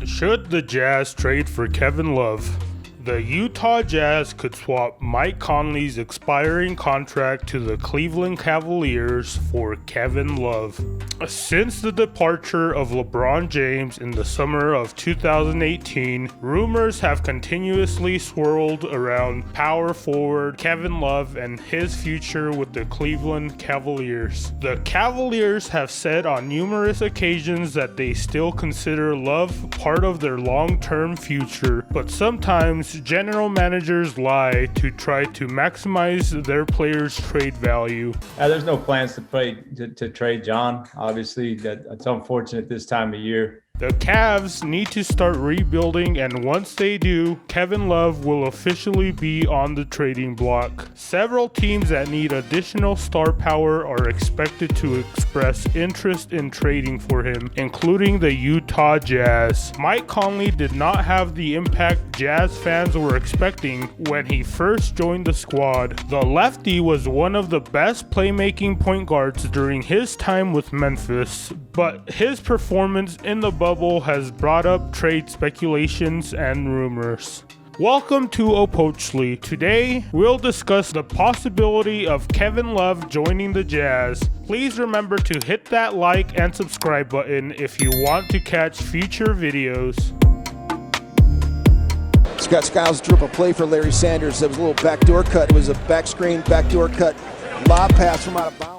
Should the Jazz trade for Kevin Love? The Utah Jazz could swap Mike Conley's expiring contract to the Cleveland Cavaliers for Kevin Love. Since the departure of LeBron James in the summer of 2018, rumors have continuously swirled around power forward Kevin Love and his future with the Cleveland Cavaliers. The Cavaliers have said on numerous occasions that they still consider Love part of their long-term future, but sometimes general managers lie to try to maximize their players' trade value. There's no plans to trade John. Obviously, that's unfortunate this time of year. The Cavs need to start rebuilding, and once they do, Kevin Love will officially be on the trading block. Several teams that need additional star power are expected to express interest in trading for him, including the Utah Jazz. Mike Conley did not have the impact Jazz fans were expecting when he first joined the squad. The lefty was one of the best playmaking point guards during his time with Memphis, but his performance in the bubble has brought up trade speculations and rumors. Welcome to Opochly. Today, we'll discuss the possibility of Kevin Love joining the Jazz. Please remember to hit that like and subscribe button if you want to catch future videos. Scott Skiles drew up a play for Larry Sanders. That was a little backdoor cut. It was a back screen, backdoor cut, lob pass from out of bounds.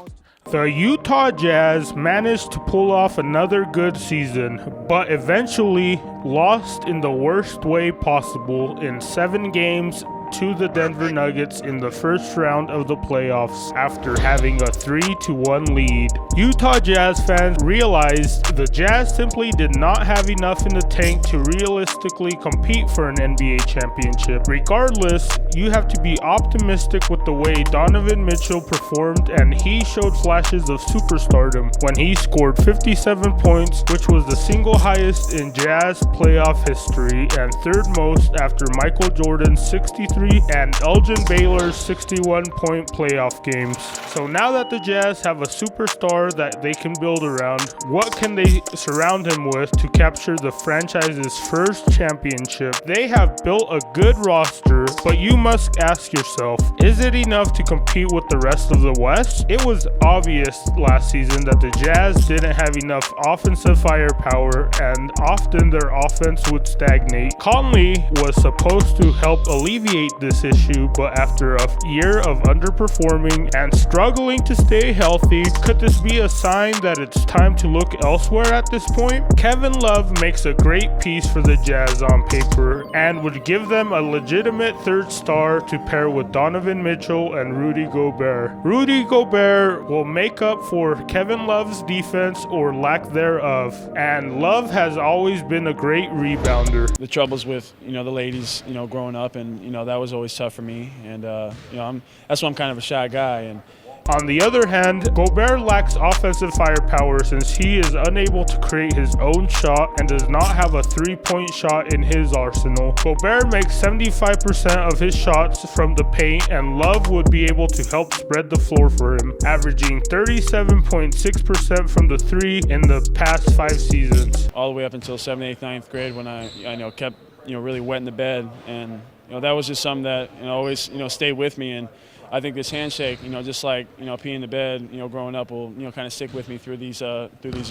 The Utah Jazz managed to pull off another good season, but eventually lost in the worst way possible in 7 games to the Denver Nuggets in the first round of the playoffs after having a 3-1 lead. Utah Jazz fans realized the Jazz simply did not have enough in the tank to realistically compete for an NBA championship. Regardless, you have to be optimistic with the way Donovan Mitchell performed, and he showed flashes of superstardom when he scored 57 points, which was the single highest in Jazz playoff history and third most after Michael Jordan's 63 and Elgin Baylor's 61-point playoff games. So now that the Jazz have a superstar that they can build around, what can they surround him with to capture the franchise's first championship? They have built a good roster, but you must ask yourself, is it enough to compete with the rest of the West? It was obvious last season that the Jazz didn't have enough offensive firepower, and often their offense would stagnate. Conley was supposed to help alleviate this issue, but after a year of underperforming and struggling to stay healthy, could this be a sign that it's time to look elsewhere at this point? Kevin Love makes a great piece for the Jazz on paper and would give them a legitimate third star to pair with Donovan Mitchell and Rudy Gobert. Rudy Gobert will make up for Kevin Love's defense or lack thereof, and Love has always been a great rebounder. The troubles with, the ladies, growing up, and, that was always tough for me, and that's why I'm kind of a shy guy. And on the other hand, Gobert lacks offensive firepower since he is unable to create his own shot and does not have a three-point shot in his arsenal. Gobert makes 75% of his shots from the paint, and Love would be able to help spread the floor for him, averaging 37.6% from the three in the past 5 seasons. All the way up until 7th, 8th, 9th grade when I kept really wet in the bed, and that was just something that always stayed with me. And I think this handshake, just like peeing in the bed, growing up, will kind of stick with me through these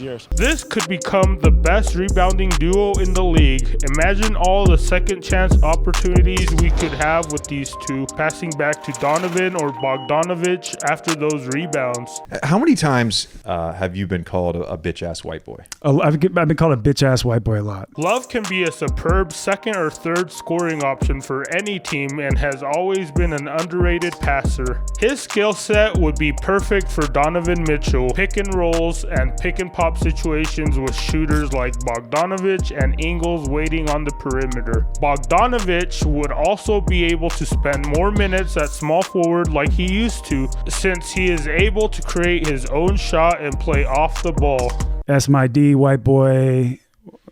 years. This could become the best rebounding duo in the league. Imagine all the second chance opportunities we could have with these two, passing back to Donovan or Bogdanovich after those rebounds. How many times have you been called a bitch-ass white boy? I've been called a bitch-ass white boy a lot. Love can be a superb second or third scoring option for any team and has always been an underrated passer. His skill set would be perfect for Donovan Mitchell, pick and rolls and pick and pop situations with shooters like Bogdanovich and Ingles waiting on the perimeter. Bogdanovich would also be able to spend more minutes at small forward like he used to, since he is able to create his own shot and play off the ball. That's my D, white boy.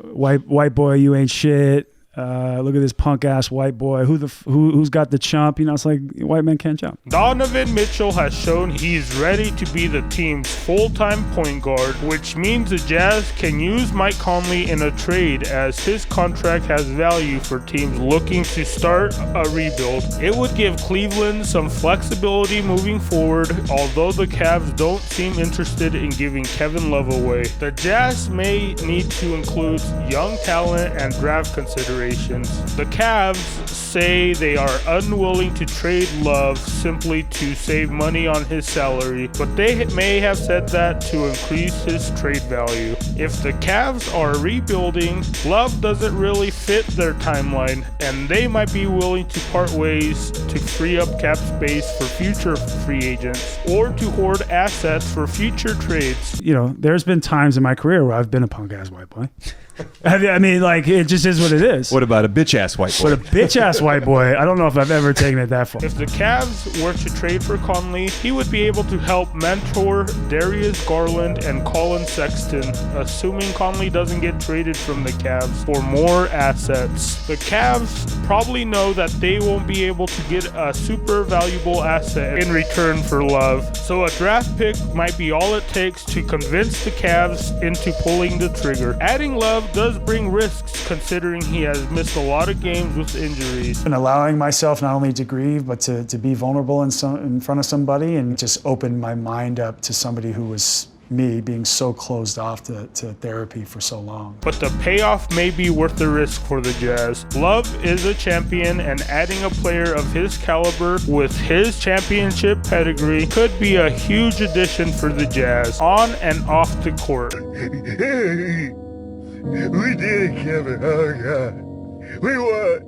White boy, you ain't shit. Look at this punk ass white boy. Who's got the chump? You know, it's like white men can't jump. Donovan Mitchell has shown he's ready to be the team's full-time point guard, which means the Jazz can use Mike Conley in a trade as his contract has value for teams looking to start a rebuild. It would give Cleveland some flexibility moving forward, although the Cavs don't seem interested in giving Kevin Love away. The Jazz may need to include young talent and draft considerations. The Cavs say they are unwilling to trade Love simply to save money on his salary, but they may have said that to increase his trade value. If the Cavs are rebuilding, Love doesn't really fit their timeline, and they might be willing to part ways to free up cap space for future free agents or to hoard assets for future trades. You know, there's been times in my career where I've been a punk ass white boy. I mean, like, it just is what it is. What about a bitch ass white boy? But a bitch ass white boy, I don't know if I've ever taken it that far. If the Cavs were to trade for Conley, he would be able to help mentor Darius Garland and Colin Sexton, assuming Conley doesn't get traded from the Cavs for more assets. The Cavs probably know that they won't be able to get a super valuable asset in return for Love, so a draft pick might be all it takes to convince the Cavs into pulling the trigger. Adding Love does bring risks considering he has missed a lot of games with injuries. And allowing myself not only to grieve, but to be vulnerable in front of somebody, and just open my mind up to somebody who was me, being so closed off to therapy for so long. But the payoff may be worth the risk for the Jazz. Love is a champion, and adding a player of his caliber with his championship pedigree could be a huge addition for the Jazz, on and off the court. We did it, Kevin. Oh, God. We won.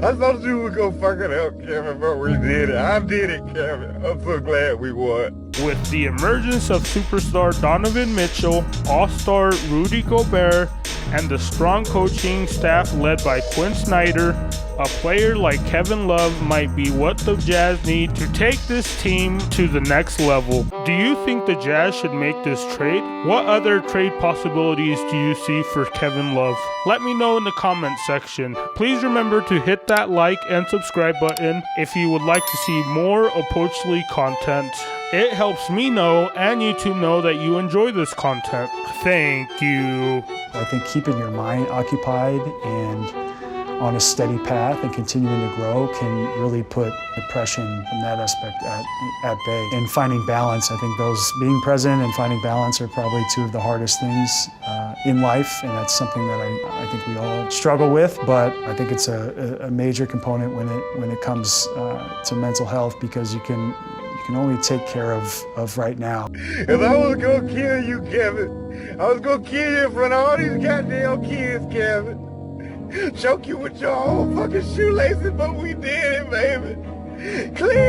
I thought you were going to fucking help, Kevin, but we did it. I did it, Kevin. I'm so glad we won. With the emergence of superstar Donovan Mitchell, all-star Rudy Gobert, and the strong coaching staff led by Quinn Snyder, a player like Kevin Love might be what the Jazz need to take this team to the next level. Do you think the Jazz should make this trade? What other trade possibilities do you see for Kevin Love? Let me know in the comment section. Please remember to hit that like and subscribe button if you would like to see more Opochly content. It helps me know and YouTube know that you enjoy this content. Thank you. I think keeping your mind occupied and on a steady path and continuing to grow can really put depression from that aspect at bay. And finding balance, I think those being present and finding balance are probably two of the hardest things in life, and that's something that I think we all struggle with, but I think it's a major component when it comes to mental health, because you can only take care of right now. If I was gonna kill you, Kevin, I was gonna kill you in front of all these goddamn kids, Kevin. Choke you with your own fucking shoelaces, but we did it, baby. Clean.